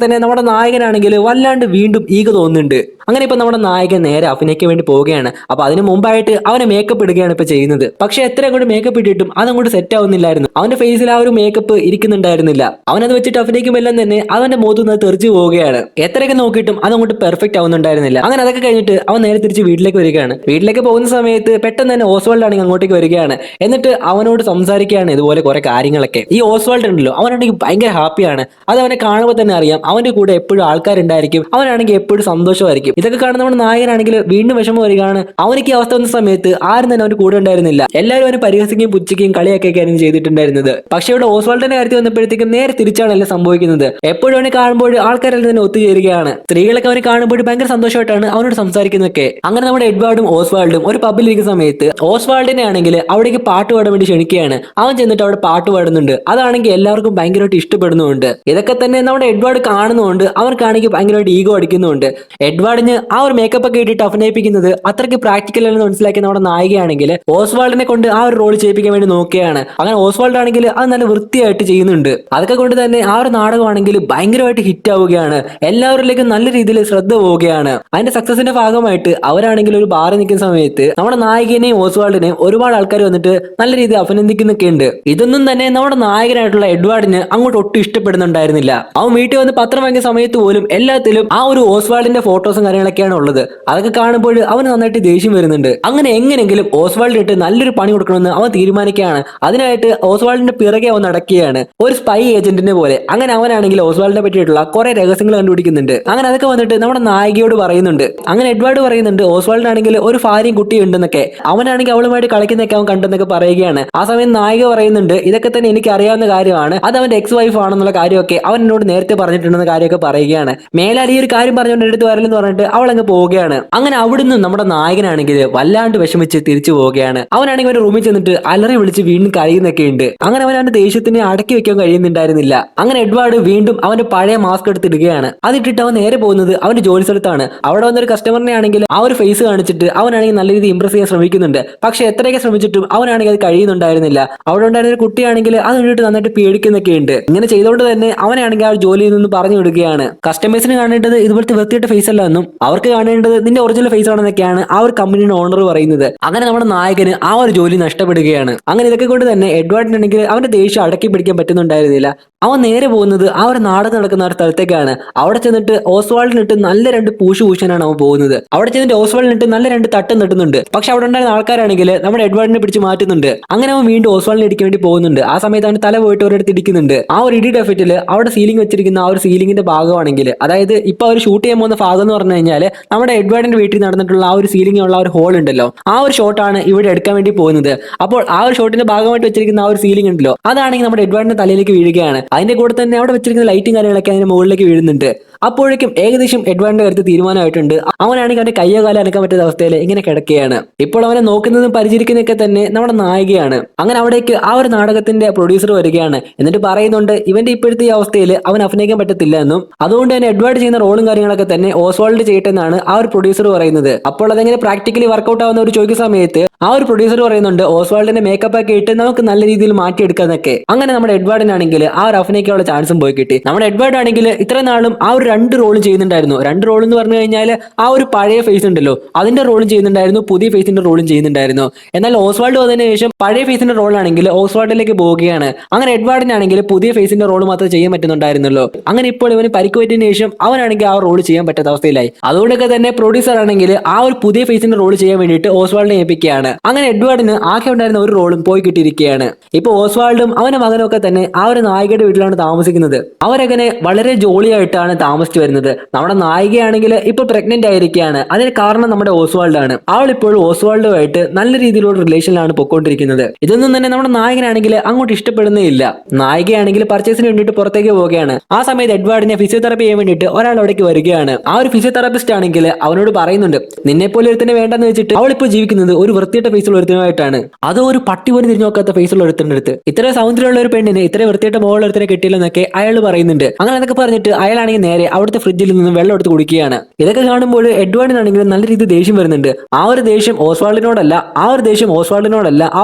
തന്നെ നമ്മുടെ നായകനാണെങ്കിൽ വല്ലാണ്ട് വീണ്ടും ഈഗോ തോന്നുന്നുണ്ട്. അങ്ങനെ ഇപ്പൊ നമ്മുടെ നായകൻ നേരെ അഭിനയിക്കാൻ വേണ്ടി പോവുകയാണ്. അപ്പൊ അതിന് മുമ്പായിട്ട് അവനെ മേക്കപ്പ് ഇടുകയാണ് ഇപ്പൊ ചെയ്യുന്നത്. പക്ഷെ എത്ര അങ്ങോട്ട് മേക്കപ്പ് ഇട്ടിട്ടും അതങ്ങോട്ട് സെറ്റ് ആവുന്നില്ലായിരുന്നു. അവന്റെ ഫേസിൽ ആ ഒരു മേക്കപ്പ് ഇരിക്കുന്നുണ്ടായിരുന്നില്ല. അവനത് വെച്ചിട്ട് അഭിനയിക്കുമ്പോൾ എല്ലാം തന്നെ അവന്റെ മുഖത്തുനിന്ന് തെറിച്ചു പോവുകയാണ്. എത്രയൊക്കെ നോക്കിയിട്ടും അതങ്ങോട്ട് പെർഫെക്റ്റ് ആവുന്നുണ്ടായിരുന്നില്ല. അങ്ങനെ അതൊക്കെ കഴിഞ്ഞിട്ട് അവൻ നേരെ തിരിച്ച് വീട്ടിലേക്ക് വരികയാണ്. വീട്ടിലേക്ക് പോകുന്ന സമയത്ത് പെട്ടെന്ന് തന്നെ ഓസ്വാൾഡ് ആണെങ്കിൽ അങ്ങോട്ടേക്ക് വരികയാണ്. എന്നിട്ട് അവനോട് സംസാരിക്കുകയാണ് ഇതുപോലെ കുറെ കാര്യങ്ങളൊക്കെ. ഈ ഓസ്വാൾഡ് ഉണ്ടല്ലോ അവനാണെങ്കിൽ ഭയങ്കര ഹാപ്പിയാണ്. അത് അവനെ കാണുമ്പോൾ തന്നെ അറിയാം. അവന്റെ കൂടെ എപ്പോഴും ആൾക്കാരുണ്ടായിരിക്കും. അവനാണെങ്കിൽ എപ്പോഴും സന്തോഷമായിരിക്കും. ഇതൊക്കെ കാണുന്ന നമ്മുടെ നായകനാണെങ്കിൽ വീണ്ടും വിഷമം വരികയാണ്. അവനക്ക് ഈ അവസ്ഥ വന്ന സമയത്ത് ആരും തന്നെ അവന്റെ കൂടെ ഉണ്ടായിരുന്നില്ല. എല്ലാവരും അവനെ പരിഹസിക്കുകയും പുച്ഛിക്കുകയും കളിയാക്കുകയും ചെയ്തിട്ടുണ്ടായിരുന്നത്. പക്ഷെ ഇവിടെ ഓസ്വാൾഡിന്റെ കാര്യത്തിൽ വന്നപ്പോഴത്തേക്കും നേരെ തിരിച്ചാണ് എല്ലാം സംഭവിക്കുന്നത്. എപ്പോഴും അവനെ കാണുമ്പോൾ ആൾക്കാരെല്ലാം തന്നെ ഒത്തുചേരുകയാണ്. സ്ത്രീകളൊക്കെ അവനെ കാണുമ്പോൾ ഭയങ്കര സന്തോഷമായിട്ടാണ് അവനോട് സംസാരിക്കുന്നതൊക്കെ. അങ്ങനെ നമ്മുടെ എഡ്വാർഡും ഓസ്വാൾഡും ഒരു പബ്ബിൽ ഇരിക്കുന്ന സമയത്ത് ഓസ്വാൾഡിനെ ആണെങ്കിൽ അവിടേക്ക് പാട്ട് പാടാൻ വേണ്ടി ക്ഷണിക്കുകയാണ്. അവൻ ചെന്നിട്ട് അവിടെ പാട്ട് പാടുന്നുണ്ട്. അതാണെങ്കിൽ എല്ലാവർക്കും ഭയങ്കരമായിട്ട് ഇഷ്ടപ്പെടുന്നുണ്ട്. ഇതൊക്കെ തന്നെ നമ്മുടെ എഡ്വാർഡ് കാണുന്നുണ്ട്. അവർക്കാണെങ്കിൽ ഭയങ്കരമായിട്ട് ഈഗോ അടിക്കുന്നുണ്ട്. എഡ്വാർഡിന് ആ ഒരു മേക്കപ്പ് ഒക്കെ ഇട്ടിട്ട് അഭിനയിപ്പിക്കുന്നത് അത്രയ്ക്ക് പ്രാക്ടിക്കൽ അല്ലെന്ന് മനസ്സിലാക്കി നമ്മുടെ നായികയാണെങ്കിൽ ഓസ്വാൾഡിനെ കൊണ്ട് ആ ഒരു റോൾ ചെയ്യിപ്പിക്കാൻ വേണ്ടി നോക്കുകയാണ്. അങ്ങനെ ഓസ്വാൾഡ് ആണെങ്കിൽ അത് നല്ല വൃത്തിയായിട്ട് ചെയ്യുന്നുണ്ട്. അതൊക്കെ കൊണ്ട് തന്നെ ആ ഒരു നാടകമാണെങ്കിൽ ഭയങ്കരമായിട്ട് ഹിറ്റ് ആവുകയാണ്. എല്ലാവരിലേക്കും നല്ല രീതിയിൽ ശ്രദ്ധ പോവുകയാണ്. അതിന്റെ സക്സസിന്റെ ഭാഗമായിട്ട് അവരാണെങ്കിൽ ഒരു ബാറിൽ നിൽക്കുന്ന സമയത്ത് നമ്മുടെ നായികനെയും ഓസ്വാൾഡിനെയും ഒരുപാട് ആൾക്കാർ വന്നിട്ട് നല്ല രീതിയിൽ അഭിനന്ദിക്കുന്നൊക്കെ ഉണ്ട്. ഇതൊന്നും തന്നെ നമ്മുടെ നായകനായിട്ടുള്ള എഡ്വാർഡിന് അങ്ങോട്ട് ഒട്ടും ഇഷ്ടപ്പെടുന്നുണ്ടായിരുന്നില്ല. അവൻ വീട്ടിൽ വന്ന് പത്രം വാങ്ങിയ സമയത്ത് പോലും എല്ലാത്തിലും ആ ഒരു ഓസ്വാൾഡിന്റെ ഫോട്ടോസും കാര്യങ്ങളൊക്കെയാണ് ഉള്ളത്. അതൊക്കെ കാണുമ്പോൾ അവന് നന്നായിട്ട് ദേഷ്യം വരുന്നുണ്ട്. അങ്ങനെ എങ്ങനെങ്കിലും ഓസ്വാൾഡിനിട്ട് നല്ലൊരു പണി കൊടുക്കണമെന്ന് അവൻ തീരുമാനിക്കുകയാണ്. അതിനായിട്ട് ഓസ്വാൾഡിന്റെ പിറകെ അവൻ നടക്കുകയാണ്, ഒരു സ്പൈ ഏജന്റിനെ പോലെ. അങ്ങനെ അവനാണെങ്കിൽ ഓസ്വാൾഡിനെ പറ്റിയിട്ടുള്ള കുറെ രഹസ്യങ്ങൾ കണ്ടുപിടിക്കുന്നുണ്ട്. അങ്ങനെ അതൊക്കെ വന്നിട്ട് നമ്മുടെ നായികയോട് പറയുന്നുണ്ട്. അങ്ങനെ എഡ്വാർഡ് പറയുന്നുണ്ട് ഓസ്വാൾഡിനാണെങ്കിൽ ഒരു ഭാര്യയും കുട്ടിയും ഉണ്ടെന്നൊക്കെ, അവനാണെങ്കിൽ അവളുമായിട്ട് കളിക്കുന്നൊക്കെ അവൻ കണ്ടെന്നൊക്കെ പറയുകയാണ്. ആ സമയം നായിക പറയുന്നുണ്ട് ഇതൊക്കെ തന്നെ എനിക്ക് അറിയാവുന്ന കാര്യമാണ്, അത് അവന്റെ എക്സ് വൈഫ് ആണെന്നുള്ള കാര്യമൊക്കെ അവൻ എന്നോട് നേരത്തെ പറഞ്ഞിട്ടുണ്ടെന്ന കാര്യമൊക്കെ പറയുകയാണ്. മേലാൽ ഈ ഒരു കാര്യം പറഞ്ഞുകൊണ്ട് എടുത്ത് വരലെന്ന് പറഞ്ഞിട്ട് അവൾ അങ്ങ് പോവുകയാണ്. അങ്ങനെ അവിടുന്ന് നമ്മുടെ നായകനാണെങ്കിൽ വല്ലാണ്ട് വിഷമിച്ച് തിരിച്ചു പോവുകയാണ്. അവനാണെങ്കിൽ ഒരു റൂമിൽ ചെന്നിട്ട് അലറി വിളിച്ച് വീണ്ടും കരയുന്നൊക്കെ ഉണ്ട്. അങ്ങനെ അവന്റെ ദേഷ്യത്തിനെ അടക്കി വെക്കാൻ കഴിയുന്നുണ്ടായിരുന്നില്ല. അങ്ങനെ എഡ്വാർഡ് വീണ്ടും അവന്റെ പഴയ മാസ്ക് എടുത്തിടുകയാണ്. അതിട്ടിട്ട് അവൻ നേരെ പോകുന്നത് അവന്റെ ജോലി സ്ഥലത്താണ്. അവിടെ വന്നൊരു കസ്റ്റമറിനെ ആണെങ്കിൽ ആ ഒരു ഫേസ് കാണിച്ചിട്ട് അവനാണെങ്കിൽ നല്ല രീതിയിൽ ഇംപ്രസ് ചെയ്യാൻ ശ്രമിക്കുന്നുണ്ട്. പക്ഷെ എത്രയൊക്കെ ശ്രമിച്ചിട്ടും അവനാണെങ്കിൽ അത് കഴിയുന്നുണ്ടായിരുന്നില്ല. അവിടെ ഉണ്ടായിരുന്ന ഒരു കുട്ടിയാണെങ്കിൽ അത് കണ്ടിട്ട് നന്നായിട്ട് പേടിക്കുന്നൊക്കെ ഉണ്ട്. ഇങ്ങനെ ചെയ്തുകൊണ്ട് തന്നെ അവനാണെങ്കിൽ ആ ജോലിയിൽ നിന്ന് പറഞ്ഞു വിടുകയാണ്. കസ്റ്റമേഴ്സിന് കാണേണ്ടത് ഇതുപോലത്തെ വൃത്തിയുടെ ഫേസ് അല്ല എന്നും അവർക്ക് കാണേണ്ടത് നിന്റെ ഒറിജിനൽ ഫേസ് ആണെന്നൊക്കെയാണ് ആ ഒരു കമ്പനിയുടെ ഓണർ പറയുന്നത്. അങ്ങനെ നമ്മുടെ നായകന് ആ ഒരു ജോലി നഷ്ടപ്പെടുകയാണ്. അങ്ങനെ ഇതൊക്കെ കൊണ്ട് തന്നെ എഡ്വാർഡിനാണെങ്കിൽ അവന്റെ ദേഷ്യം അടക്കി പിടിക്കാൻ പറ്റുന്നുണ്ടായിരുന്നില്ല. അവൻ നേരെ പോകുന്നത് ആ ഒരു നാടകം നടക്കുന്ന ഒരു സ്ഥലത്തേക്കാണ്. അവിടെ ചെന്നിട്ട് ഓസ്വാൾഡിനിട്ട് നല്ല രണ്ട് പൂശാനാണ് അവൻ പോകുന്നത്. അവിടെ ചെന്നിട്ട് ഓസ്വാൾഡിനിട്ട് നല്ല രണ്ട് തട്ടും തട്ടുന്നുണ്ട്. പക്ഷെ അവിടെ ഉണ്ടായിരുന്ന ആൾക്കാരാണെങ്കിൽ നമ്മുടെ എഡ്വാർഡിനെ പിടിച്ച് മാറ്റുന്നുണ്ട്. അങ്ങനെ അവൻ വീണ്ടും ഓസ്വാൾഡിനെ ഇടിക്കാൻ വേണ്ടി പോകുന്നുണ്ട്. ആ സമയത്ത് അവൻ തല പോയിട്ട് ഒരിടത്ത് ഇടിക്കുന്നുണ്ട്. ആ ഒരു ഇടി ഡെഫിറ്റില് അവിടെ സീലിംഗ് വെച്ചിരിക്കുന്ന ആ ഒരു സീലിംഗിന്റെ ഭാഗമാണെങ്കിൽ, അതായത് ഇപ്പൊ അവർ ഷൂട്ട് ചെയ്യാൻ പോകുന്ന ഭാഗം എന്ന് പറഞ്ഞു കഴിഞ്ഞാൽ നമ്മുടെ എഡ്വാർഡിന്റെ വീട്ടിൽ നടന്നിട്ടുള്ള ആ ഒരു സീലിംഗ് ഉള്ള ഒരു ഹോൾ ഉണ്ടല്ലോ, ആ ഒരു ഷോട്ടാണ് ഇവിടെ എടുക്കാൻ വേണ്ടി പോകുന്നത്. അപ്പോൾ ആ ഒരു ഷോട്ടിന്റെ ഭാഗമായിട്ട് വെച്ചിരിക്കുന്ന ആ ഒരു സീലിംഗ് ഉണ്ടല്ലോ, അതാണെങ്കിൽ നമ്മുടെ എഡ്വാർഡിന്റെ തലയിലേക്ക് വീഴുകയാണ്. അതിന്റെ കൂടെ തന്നെ അവിടെ വെച്ചിരിക്കുന്ന ലൈറ്റും കാര്യങ്ങളൊക്കെ അതിന്റെ മുകളിലേക്ക് വീഴുന്നുണ്ട്. അപ്പോഴേക്കും ഏകദേശം എഡ്വാർഡിന്റെ കാര്യത്തിൽ തീരുമാനമായിട്ടുണ്ട്. അവനാണെങ്കിൽ അവന്റെ കയ്യോ കാലം അനക്കാൻ പറ്റുന്ന അവസ്ഥയിൽ ഇങ്ങനെ കിടക്കുകയാണ്. ഇപ്പോൾ അവനെ നോക്കുന്നതും പരിചരിക്കുന്നതൊക്കെ തന്നെ നമ്മുടെ നായികയാണ്. അങ്ങനെ അവിടേക്ക് ആ ഒരു നാടകത്തിന്റെ പ്രൊഡ്യൂസർ വരികയാണ്. എന്നിട്ട് പറയുന്നുണ്ട് ഇവന്റെ ഇപ്പോഴത്തെ ഈ അവസ്ഥയിൽ അവൻ അഭിനയിക്കാൻ പറ്റത്തില്ല എന്നും, അതുകൊണ്ട് തന്നെ എഡ്വാർഡ് ചെയ്യുന്ന റോളും കാര്യങ്ങളൊക്കെ തന്നെ ഓസ്വാൾഡ് ചെയ്യട്ടെ എന്നാണ് ആ ഒരു പ്രൊഡ്യൂസർ പറയുന്നത്. അപ്പോൾ അതെങ്ങനെ പ്രാക്ടിക്കലി വർക്കൗട്ട് ആവുന്ന ഒരു ചോദിക്കുന്ന സമയത്ത് ആ ഒരു പ്രൊഡ്യൂസർ പറയുന്നുണ്ട് ഓസ്വാൾഡിന്റെ മേക്കപ്പ് ഒക്കെ ഇട്ട് നമുക്ക് നല്ല രീതിയിൽ മാറ്റിയെടുക്കാന്നൊക്കെ. അങ്ങനെ നമ്മുടെ എഡ്വാർഡിനാണെങ്കിൽ ആ ഒരു അഭിനയിക്കാനുള്ള ചാൻസും പോയി കിട്ടി. നമ്മുടെ എഡ്വാർഡ് ആണെങ്കിൽ ഇത്ര നാളും ആ ഒരു രണ്ട് റോളും ചെയ്യുന്നുണ്ടായിരുന്നു. രണ്ട് റോൾ എന്ന് പറഞ്ഞു കഴിഞ്ഞാൽ ആ ഒരു പഴയ ഫേസ് ഉണ്ടല്ലോ അതിന്റെ റോളും ചെയ്യുന്നുണ്ടായിരുന്നു, പുതിയ ഫേസിന്റെ റോളും ചെയ്യുന്നുണ്ടായിരുന്നു. എന്നാൽ ഓസ്വാൾഡ് വന്നതിന് ശേഷം പഴയ ഫേസിന്റെ റോളാണെങ്കിൽ ഓസ്വാൾഡിലേക്ക് പോവുകയാണ്. അങ്ങനെ എഡ്വാർഡിനാണെങ്കിൽ പുതിയ ഫേസിന്റെ റോൾ മാത്രമേ ചെയ്യാൻ പറ്റുന്നുണ്ടായിരുന്നുള്ളൂ. അങ്ങനെ ഇപ്പോൾ ഇവന് പരിക്ക് പറ്റിയതിനു ശേഷം അവനാണെങ്കിൽ ആ റോൾ ചെയ്യാൻ പറ്റാത്ത അവസ്ഥയിലായി. അതുകൊണ്ടൊക്കെ തന്നെ പ്രൊഡ്യൂസർ ആണെങ്കിൽ ആ ഒരു പുതിയ ഫേസിന്റെ റോൾ ചെയ്യാൻ വേണ്ടിയിട്ട് ഓസ്വാൾഡിനെ ഏൽപ്പിക്കുകയാണ്. അങ്ങനെ എഡ്വാർഡിന് ആകെ ഉണ്ടായിരുന്ന ഒരു റോളും പോയി കിട്ടിയിരിക്കുകയാണ്. ഇപ്പൊ ഓസ്വാൾഡും അവന്റെ മകനും ഒക്കെ തന്നെ ആ ഒരു നായികയുടെ വീട്ടിലാണ് താമസിക്കുന്നത്. അവരങ്ങനെ വളരെ ജോളിയായിട്ടാണ് താമസിച്ചു വരുന്നത്. നമ്മുടെ നായികയാണെങ്കിൽ ഇപ്പൊ പ്രഗ്നന്റ് ആയിരിക്കുകയാണ്. അതിന് കാരണം നമ്മുടെ ഓസ്വാൾഡ് ആണ്. അവൾ ഇപ്പോഴും ഓസ്വാൾഡുമായിട്ട് നല്ല രീതിയിലുള്ള റിലേഷനിലാണ് പൊക്കോണ്ടിരിക്കുന്നത്. ഇതൊന്നും തന്നെ നമ്മുടെ നായകനാണെങ്കിൽ അങ്ങോട്ട് ഇഷ്ടപ്പെടുന്നേ ഇല്ല. നായികയാണെങ്കിൽ പർച്ചേസിന് വേണ്ടിയിട്ട് പുറത്തേക്ക് പോവുകയാണ്. ആ സമയത്ത് എഡ്വാർഡിനെ ഫിസിയോതെറാപ്പി ചെയ്യാൻ വേണ്ടിയിട്ട് ഒരാൾ അവിടേക്ക് വരികയാണ്. ആ ഒരു ഫിസിയോതെറാപ്പിസ്റ്റ് ആണെങ്കിൽ അവനോട് പറയുന്നുണ്ട് നിന്നെ പോലെ ഒരുത്തിനെ വേണ്ടെന്ന് വെച്ചിട്ട് അവൾ ഇപ്പോൾ ജീവിക്കുന്നത് ഒരു വൃത്തിയുടെ ഫേസുള്ള ഒരുത്തനുമായിട്ടാണ്. അതോ ഒരു പട്ടി പോലും തിരിഞ്ഞു നോക്കാത്ത ഫേസുള്ള ഒരുത്തിന്റെ അടുത്ത്. ഇത്ര സൗന്ദര്യമുള്ള ഒരു പെണ്ണിന് ഇത്ര വൃത്തിയുടെ മോളുള്ള ഒരുത്തിനെ കിട്ടിയില്ലെന്നൊക്കെ അയാൾ പറയുന്നുണ്ട്. അങ്ങനെ അതൊക്കെ പറഞ്ഞിട്ട് അയാളാണെങ്കിൽ നേരെ അവിടുത്തെ ഫ്രിഡ്ജിൽ നിന്ന് വെള്ളം എടുത്ത് കുടിക്കുകയാണ്. ഇതൊക്കെ കാണുമ്പോൾ എഡ്വാർഡിനാണെങ്കിൽ നല്ല രീതിയിൽ ദേഷ്യം വരുന്നുണ്ട്. ആ ഒരു ദേഷ്യം ഓസ്വാൾഡിനോടല്ല, ആ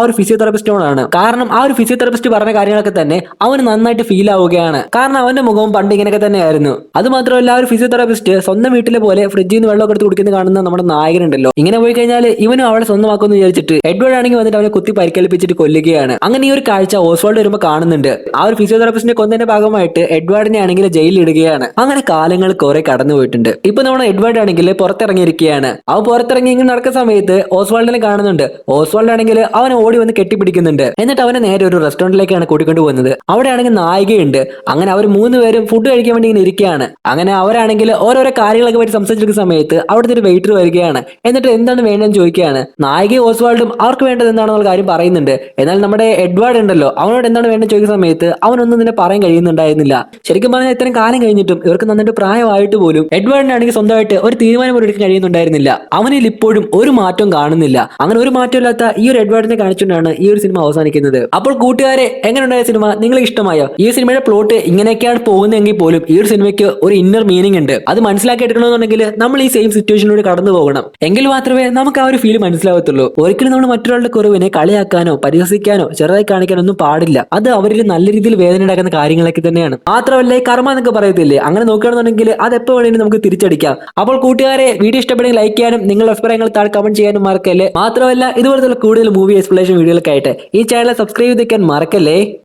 ഒരു ഫിസിയോതെറാപ്പിസ്റ്റിനോടാണ്. കാരണം ആ ഒരു ഫിസിയോതെറാപ്പിസ്റ്റ് പറഞ്ഞ കാര്യങ്ങളൊക്കെ തന്നെ അവന് നന്നായിട്ട് ഫീൽ ആവുകയാണ്. കാരണം അവന്റെ മുഖവും പണ്ട് ഇങ്ങനെയൊക്കെ തന്നെയായിരുന്നു. അത് മാത്രമല്ല ആ ഒരു ഫിസിയോതെറാപ്പിസ്റ്റ് സ്വന്തം വീട്ടിലെ പോലെ ഫ്രിഡ്ജിൽ നിന്ന് വെള്ളം എടുത്ത് കുടിക്കുന്ന കാണുന്ന നമ്മുടെ നായകനുണ്ടല്ലോ, ഇങ്ങനെ പോയി കഴിഞ്ഞാൽ ഇവനും അവളെ സ്വന്തമാക്കുമെന്ന് വിചാരിച്ചിട്ട് എഡ്വാർഡ് ആണെങ്കിൽ വന്നിട്ട് അവനെ കുത്തി പരിക്കേൽപ്പിച്ചിട്ട് കൊല്ലുകയാണ്. അങ്ങനെ ഈ ഒരു കാഴ്ച ഓസ്വാൾഡ് വരുമ്പോൾ കാണുന്നുണ്ട്. ആ ഒരു ഫിസിയോതെറാപ്പിസ്റ്റിനെ കൊന്നതിന്റെ ഭാഗമായിട്ട് എഡ്വാർഡിനെ ആണെങ്കിൽ ജയിലിൽ ഇടുകയാണ്. അങ്ങനെ കാലങ്ങൾ കുറെ കടന്നു പോയിട്ടുണ്ട്. ഇപ്പൊ നമ്മുടെ എഡ്വാർഡ് ആണെങ്കിൽ പുറത്തിറങ്ങിയിരിക്കുകയാണ്. അവൻ പുറത്തിറങ്ങി ഇങ്ങനെ നടക്കുന്ന സമയത്ത് ഓസ്വാൾഡിനെ കാണുന്നുണ്ട്. ഓസ്വാൾഡ് ആണെങ്കിൽ അവനെ ഓടി വന്ന് കെട്ടിപ്പിടിക്കുന്നുണ്ട്. എന്നിട്ട് അവനെ നേരെ ഒരു റെസ്റ്റോറന്റിലേക്കാണ് കൂട്ടിക്കൊണ്ടു പോകുന്നത്. അവിടെ ആണെങ്കിൽ നായികയുണ്ട്. അങ്ങനെ അവർ മൂന്നുപേരും ഫുഡ് കഴിക്കാൻ വേണ്ടി ഇങ്ങനെ ഇരിക്കുകയാണ്. അങ്ങനെ അവരാണെങ്കിൽ ഓരോരോ കാര്യങ്ങളൊക്കെ പറ്റി സംസാരിച്ചിരിക്കുന്ന സമയത്ത് അവിടുത്തെ ഒരു വെയിറ്റർ വരികയാണ്. എന്നിട്ട് എന്താണ് വേണ്ടതെന്ന് ചോദിക്കുകയാണ്. നായിക ഓസ്വാൾഡും അവർക്ക് വേണ്ടത് എന്താണെന്നുള്ള കാര്യം പറയുന്നുണ്ട്. എന്നാൽ നമ്മുടെ എഡ്വേർഡ് ഉണ്ടല്ലോ, അവനോട് എന്താണ് വേണ്ടത് ചോദിക്കുന്ന സമയത്ത് അവനൊന്നും തന്നെ പറയാൻ കഴിയുന്നുണ്ടായിരുന്നില്ല. ശരിക്കും പറഞ്ഞാൽ ഇത്രയും കാലം കഴിഞ്ഞിട്ടും ഇവർക്ക് നന്നിട്ട് പ്രായമായിട്ട് പോലും എഡ്വേർഡിനാണെങ്കിൽ സ്വന്തമായിട്ട് ഒരു തീരുമാനം പോലും എടുക്കാൻ കഴിയുന്നുണ്ടായിരുന്നില്ല. അവനിൽ ഇപ്പോഴും ഒരു മാറ്റവും കാണുന്നില്ല. അങ്ങനെ ഒരു മാറ്റമില്ലാത്ത ഈ ഒരു എഡ്വേർഡിനെ കാണിച്ചുകൊണ്ടാണ് ഈ ഒരു സിനിമ അവസാനിക്കുന്നത്. അപ്പോൾ കൂട്ടുകാരെ, എങ്ങനെയുണ്ടായ സിനിമ? നിങ്ങൾക്ക് ഇഷ്ടമായോ? ഈ സിനിമയുടെ പ്ലോട്ട് ഇങ്ങനെയൊക്കെയാണ് പോകുന്നതെങ്കിൽ പോലും ഈ ഒരു സിനിമയ്ക്ക് ഒരു ഇന്നർ മീനിങ് ഉണ്ട്. അത് മനസ്സിലാക്കി എടുക്കണമെന്നുണ്ടെങ്കിൽ നമ്മൾ ഈ സെയിം സിറ്റുവേഷനിലൂടെ കടന്നു പോകണം. എങ്കിൽ മാത്രമേ നമുക്ക് ആ ഒരു ഫീൽ മനസ്സിലാവത്തുള്ളൂ. ഒരിക്കലും നമ്മൾ മറ്റൊരാളുടെ കുറവിനെ കളിയാക്കാനോ പരിഹസിക്കാനോ ചെറുതായി കാണിക്കാനോ ഒന്നും പാടില്ല. അത് അവരിൽ നല്ല രീതിയിൽ വേദന ഉണ്ടാക്കുന്ന കാര്യങ്ങളൊക്കെ തന്നെയാണ്. മാത്രമല്ല ഈ കർമ്മ എന്നൊക്കെ പറയത്തില്ലേ, അങ്ങനെ നോക്കുകയാണെന്നുണ്ടെങ്കിൽ അത് എപ്പോൾ വേണമെങ്കിലും നമുക്ക് തിരിച്ചടിക്കാം. അപ്പോൾ കൂട്ടുകാരെ, വീഡിയോ ഇഷ്ടപ്പെടുമെങ്കിൽ ലൈക്ക് ചെയ്യാനും നിങ്ങളുടെ അഭിപ്രായങ്ങൾ താഴെ കമന്റ് ചെയ്യാനും മറക്കല്ലേ. മാത്രമല്ല ഇതുപോലത്തെ കൂടുതൽ മൂവി എക്സ്പ്ലനേഷൻ വീഡിയോകൾക്കായിട്ട് ഈ ചാനൽ സബ്സ്ക്രൈബ് ചെയ്ത് വെക്കാൻ മറക്കല്ലേ.